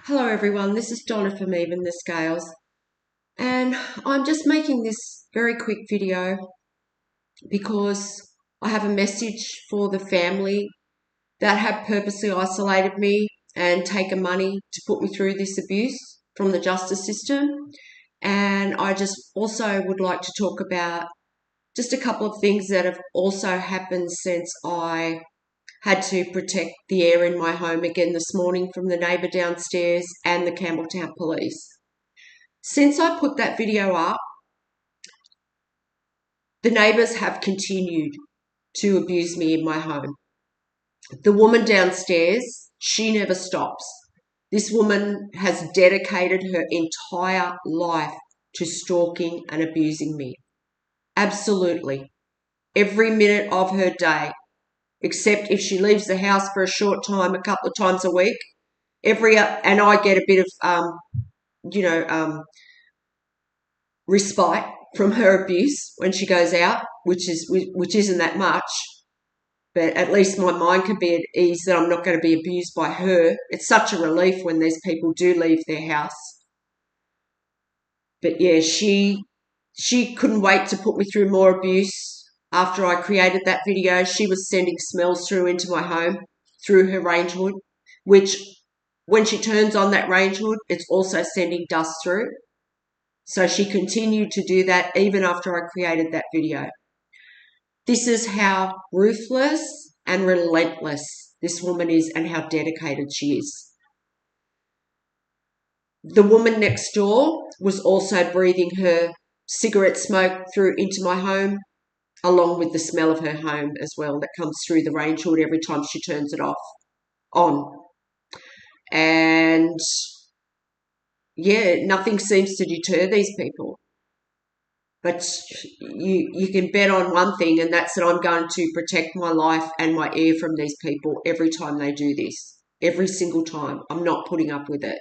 Hello everyone, this is Donna from Even the Scales, and I'm just making this very quick video because I have a message for the family that have purposely isolated me and taken money to put me through this abuse from the justice system. And I just also would like to talk about just a couple of things that have also happened since I had to protect the air in my home again this morning from the neighbour downstairs and the Campbelltown police. Since I put that video up, the neighbours have continued to abuse me in my home. The woman downstairs, she never stops. This woman has dedicated her entire life to stalking and abusing me. Absolutely. Every minute of her day, except if she leaves the house for a short time, a couple of times a week. And I get a bit of, respite from her abuse when she goes out, which isn't that much. But at least my mind can be at ease that I'm not going to be abused by her. It's such a relief when these people do leave their house. But yeah, she couldn't wait to put me through more abuse. After I created that video, she was sending smells through into my home through her range hood, which when she turns on that range hood, it's also sending dust through. So she continued to do that even after I created that video. This is how ruthless and relentless this woman is and how dedicated she is. The woman next door was also breathing her cigarette smoke through into my home, along with the smell of her home as well that comes through the range hood every time she turns it on. And yeah, nothing seems to deter these people. But you can bet on one thing, and that's that I'm going to protect my life and my air from these people every time they do this. Every single time. I'm not putting up with it.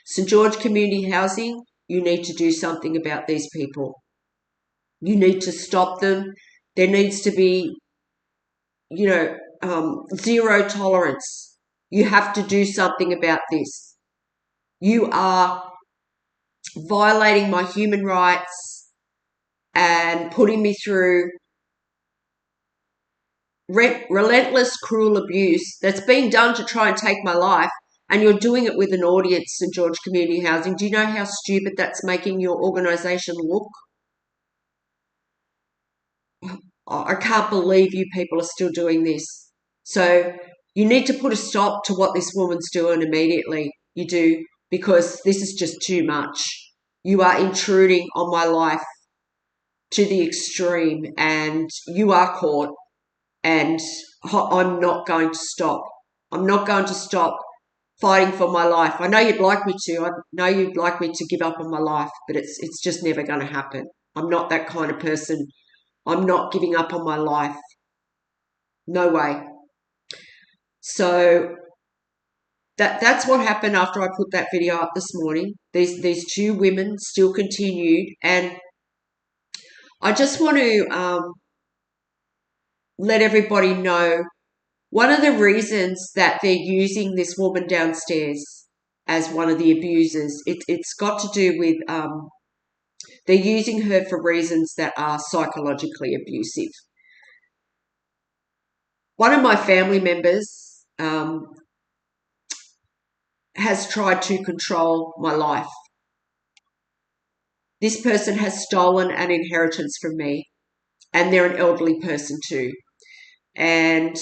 St. George Community Housing, you need to do something about these people. You need to stop them. There needs to be, zero tolerance. You have to do something about this. You are violating my human rights and putting me through relentless, cruel abuse that's being done to try and take my life, and you're doing it with an audience, St. George Community Housing. Do you know how stupid that's making your organisation look? I can't believe you people are still doing this. So you need to put a stop to what this woman's doing immediately. You do, because this is just too much. You are intruding on my life to the extreme, and you are caught. And I'm not going to stop. I'm not going to stop fighting for my life. I know you'd like me to. I know you'd like me to give up on my life, but it's just never going to happen. I'm not that kind of person. I'm not giving up on my life. No way. So that's what happened after I put that video up this morning. These two women still continued, and I just want to let everybody know one of the reasons that they're using this woman downstairs as one of the abusers. It's got to do with they're using her for reasons that are psychologically abusive. One of my family members has tried to control my life. This person has stolen an inheritance from me, and they're an elderly person too. And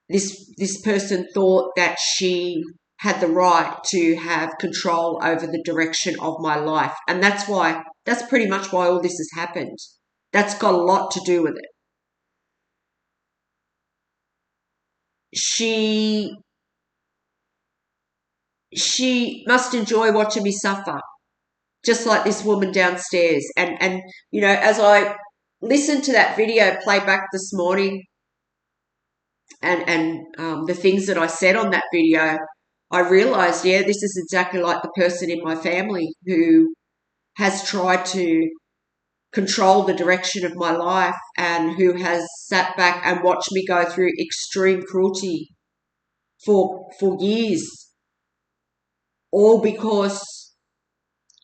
this person thought that she had the right to have control over the direction of my life. And that's pretty much why all this has happened. That's got a lot to do with it. She must enjoy watching me suffer, just like this woman downstairs. And as I listened to that video playback this morning, and the things that I said on that video, I realised, yeah, this is exactly like the person in my family who has tried to control the direction of my life and who has sat back and watched me go through extreme cruelty for years. all because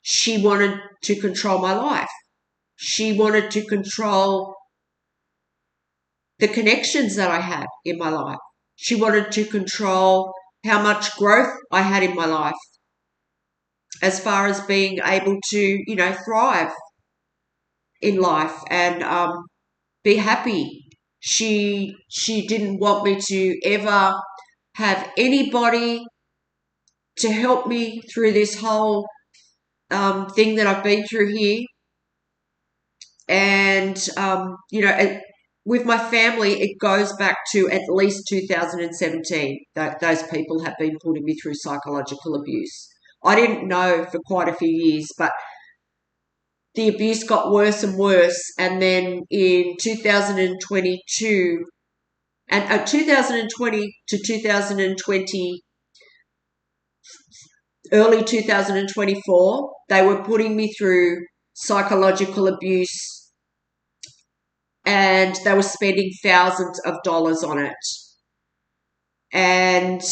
she wanted to control my life. She wanted to control the connections that I had in my life. She wanted to control how much growth I had in my life as far as being able to, thrive in life and be happy. She didn't want me to ever have anybody to help me through this whole thing that I've been through here. And, with my family, it goes back to at least 2017 that those people have been putting me through psychological abuse. I didn't know for quite a few years, but the abuse got worse and worse. And then in 2022, and 2020 to 2020, early 2024, they were putting me through psychological abuse, and they were spending thousands of dollars on it. And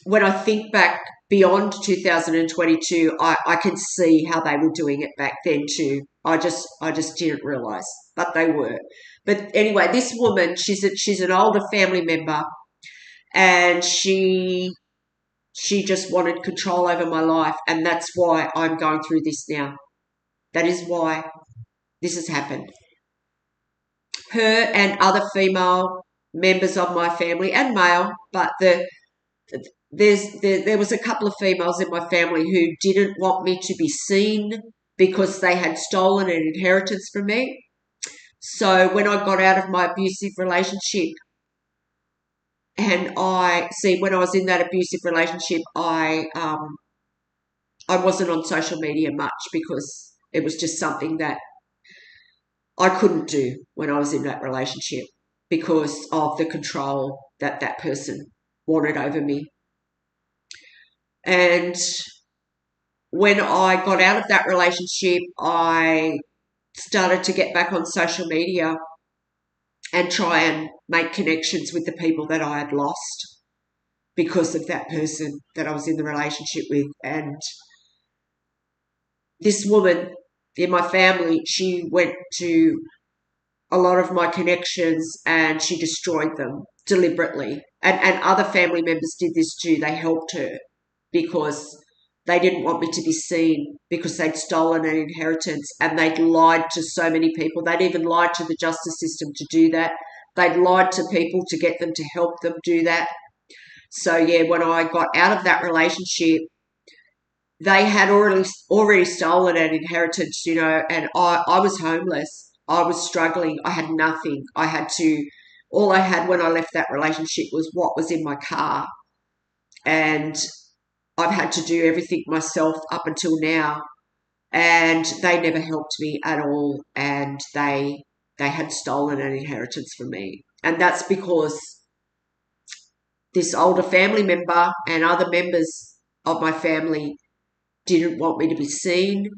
when I think back beyond 2022, I can see how they were doing it back then too. I just didn't realize, but they were. But anyway, this woman, she's an older family member, and she just wanted control over my life, and that's why I'm going through this now. That is why this has happened. Her and other female members of my family, and male, but there was a couple of females in my family who didn't want me to be seen because they had stolen an inheritance from me. So when I got out of my abusive relationship, and when I was in that abusive relationship, I wasn't on social media much because it was just something that I couldn't do when I was in that relationship because of the control that that person wanted over me. And when I got out of that relationship, I started to get back on social media and try and make connections with the people that I had lost because of that person that I was in the relationship with. And this woman in my family, she went to a lot of my connections and she destroyed them deliberately. And other family members did this too. They helped her because they didn't want me to be seen because they'd stolen an inheritance, and they'd lied to so many people. They'd even lied to the justice system to do that. They'd lied to people to get them to help them do that. So, yeah, when I got out of that relationship, they had already stolen an inheritance, and I was homeless. I was struggling. I had nothing. All I had when I left that relationship was what was in my car. And I've had to do everything myself up until now. And they never helped me at all. And they had stolen an inheritance from me. And that's because this older family member and other members of my family didn't want me to be seen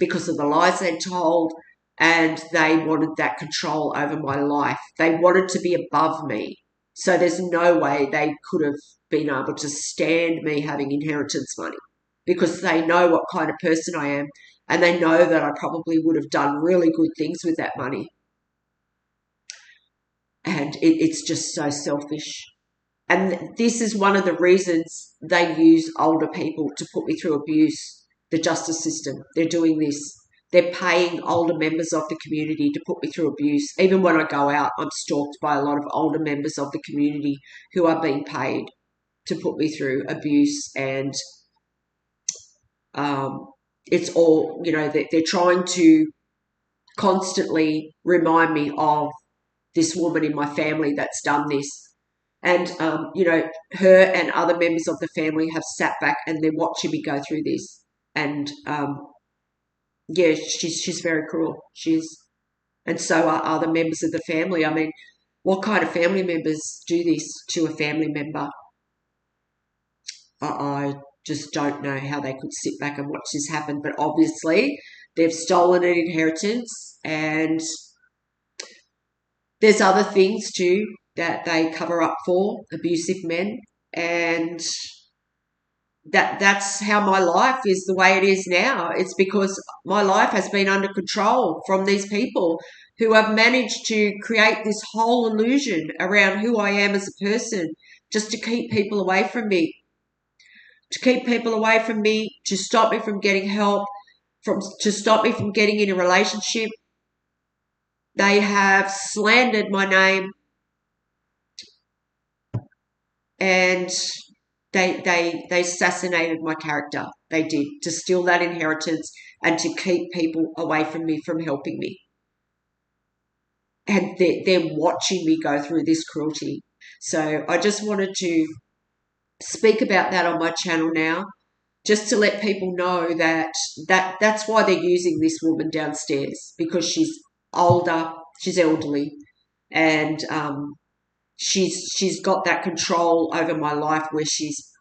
because of the lies they'd told, and they wanted that control over my life. They wanted to be above me. So there's no way they could have been able to stand me having inheritance money because they know what kind of person I am, and they know that I probably would have done really good things with that money. And it's just so selfish. And this is one of the reasons they use older people to put me through abuse, the justice system. They're doing this. They're paying older members of the community to put me through abuse. Even when I go out, I'm stalked by a lot of older members of the community who are being paid to put me through abuse. And it's all, they're trying to constantly remind me of this woman in my family that's done this. And, her and other members of the family have sat back and they're watching me go through this. And, yeah, she's very cruel. And so are other members of the family. I mean, what kind of family members do this to a family member? I just don't know how they could sit back and watch this happen. But obviously, they've stolen an inheritance, and there's other things too that they cover up for, abusive men. And that's how my life is the way it is now. It's because my life has been under control from these people who have managed to create this whole illusion around who I am as a person, just to keep people away from me, to stop me from getting help, to stop me from getting in a relationship. They have slandered my name, and they assassinated my character. They did, to steal that inheritance and to keep people away from me, from helping me. And they're watching me go through this cruelty. So I just wanted to speak about that on my channel now, just to let people know that's why they're using this woman downstairs, because she's older, she's elderly, and she's got that control over my life, where she's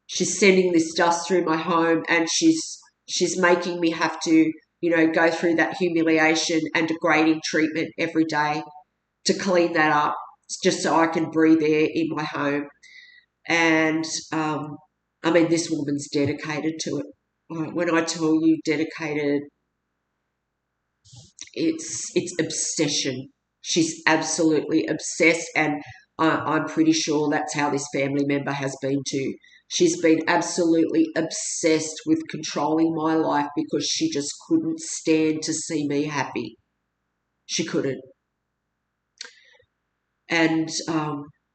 sending this dust through my home, and she's making me have to, go through that humiliation and degrading treatment every day to clean that up, just so I can breathe air in my home. And this woman's dedicated to it. When I tell you dedicated, it's obsession. She's absolutely obsessed, and I'm pretty sure that's how this family member has been too. She's been absolutely obsessed with controlling my life, because she just couldn't stand to see me happy. She couldn't. And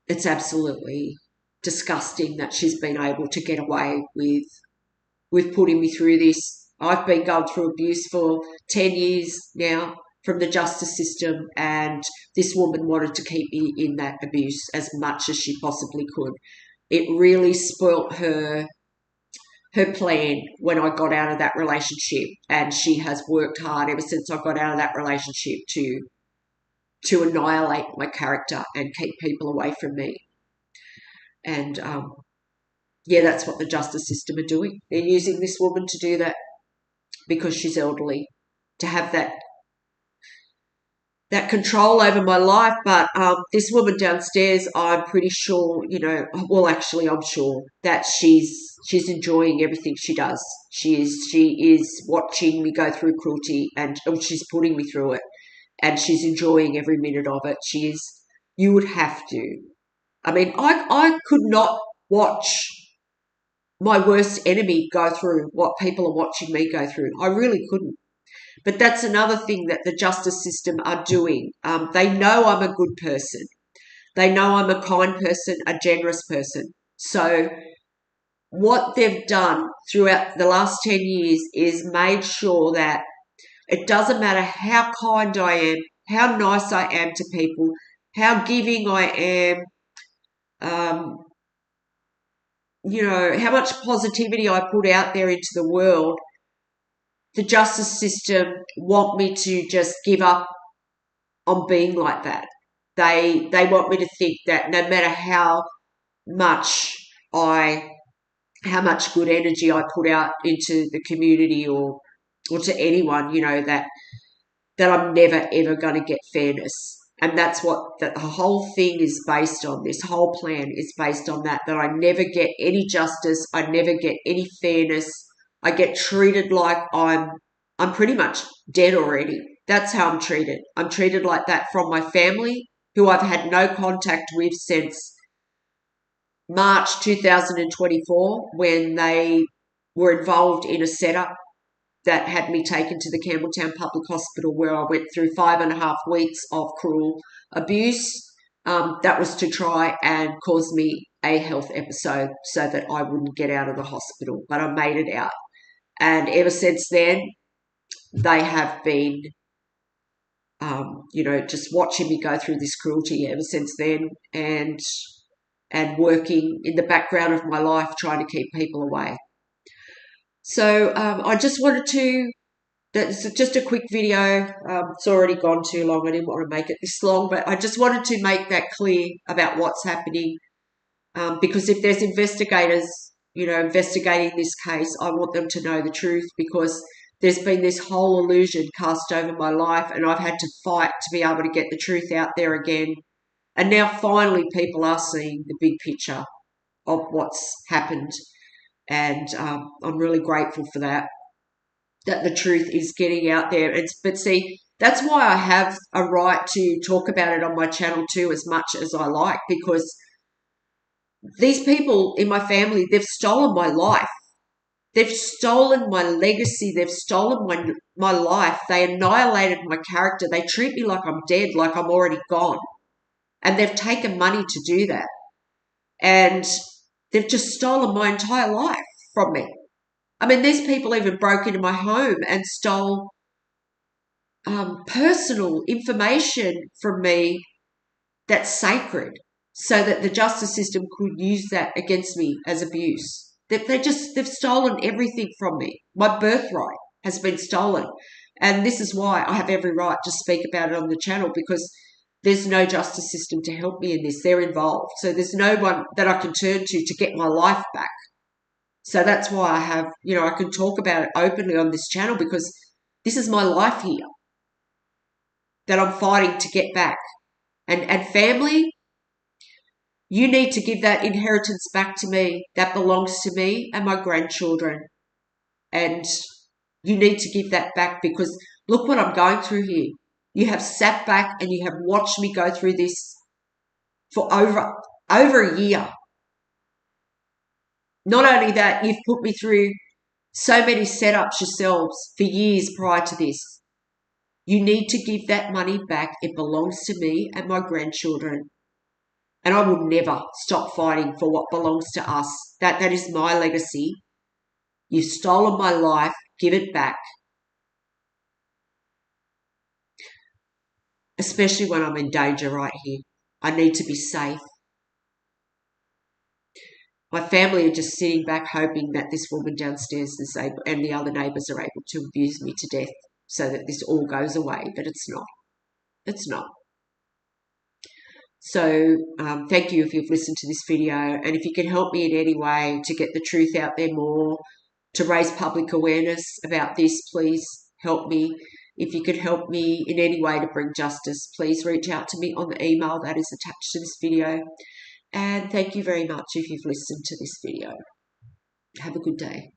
it's absolutely disgusting that she's been able to get away with putting me through this. I've been going through abuse for 10 years now from the justice system, and this woman wanted to keep me in that abuse as much as she possibly could. It really spoilt her plan when I got out of that relationship, and she has worked hard ever since I got out of that relationship to annihilate my character and keep people away from me. And that's what the justice system are doing. They're using this woman to do that, because she's elderly, to have that control over my life. But this woman downstairs, I'm pretty sure, I'm sure that she's enjoying everything she does. She is watching me go through cruelty, and she's putting me through it, and she's enjoying every minute of it. She is. You would have to. I could not watch my worst enemy go through what people are watching me go through. I really couldn't. But that's another thing that the justice system are doing. They know I'm a good person. They know I'm a kind person, a generous person. So what they've done throughout the last 10 years is made sure that it doesn't matter how kind I am, how nice I am to people, how giving I am, how much positivity I put out there into the world. The justice system want me to just give up on being like that. They want me to think that no matter how much good energy I put out into the community or to anyone, that I'm never ever going to get fairness. And that's what the whole thing is based on. This whole plan is based on that I never get any justice. I never get any fairness. I get treated like I'm pretty much dead already. That's how I'm treated. I'm treated like that from my family, who I've had no contact with since March 2024, when they were involved in a setup that had me taken to the Campbelltown Public Hospital, where I went through 5.5 weeks of cruel abuse. That was to try and cause me a health episode so that I wouldn't get out of the hospital, but I made it out. And ever since then, they have been, just watching me go through this cruelty ever since then, and working in the background of my life, trying to keep people away. So I just wanted to, that's just a quick video. It's already gone too long. I didn't want to make it this long, but I just wanted to make that clear about what's happening. Because if there's investigators, investigating this case, I want them to know the truth, because there's been this whole illusion cast over my life, and I've had to fight to be able to get the truth out there again. And now finally people are seeing the big picture of what's happened. And I'm really grateful for that the truth is getting out there. But see, that's why I have a right to talk about it on my channel too, as much as I like, because these people in my family, they've stolen my life. They've stolen my legacy. They've stolen my life. They annihilated my character. They treat me like I'm dead, like I'm already gone. And they've taken money to do that. And they've just stolen my entire life from me. I mean, these people even broke into my home and stole personal information from me that's sacred, so that the justice system could use that against me as abuse. They've stolen everything from me. My birthright has been stolen. And this is why I have every right to speak about it on the channel, because there's no justice system to help me in this. They're involved. So there's no one that I can turn to get my life back. So that's why I have, I can talk about it openly on this channel, because this is my life here that I'm fighting to get back. And family, you need to give that inheritance back to me. That belongs to me and my grandchildren. And you need to give that back, because look what I'm going through here. You have sat back and you have watched me go through this for over a year. Not only that, you've put me through so many setups yourselves for years prior to this. You need to give that money back. It belongs to me and my grandchildren. And I will never stop fighting for what belongs to us. That is my legacy. You've stolen my life. Give it back. Especially when I'm in danger right here. I need to be safe. My family are just sitting back hoping that this woman downstairs and the other neighbours are able to abuse me to death so that this all goes away. But it's not. It's not. So thank you if you've listened to this video, and if you can help me in any way to get the truth out there more, to raise public awareness about this, please help me. If you could help me in any way to bring justice, please reach out to me on the email that is attached to this video. And thank you very much if you've listened to this video. Have a good day.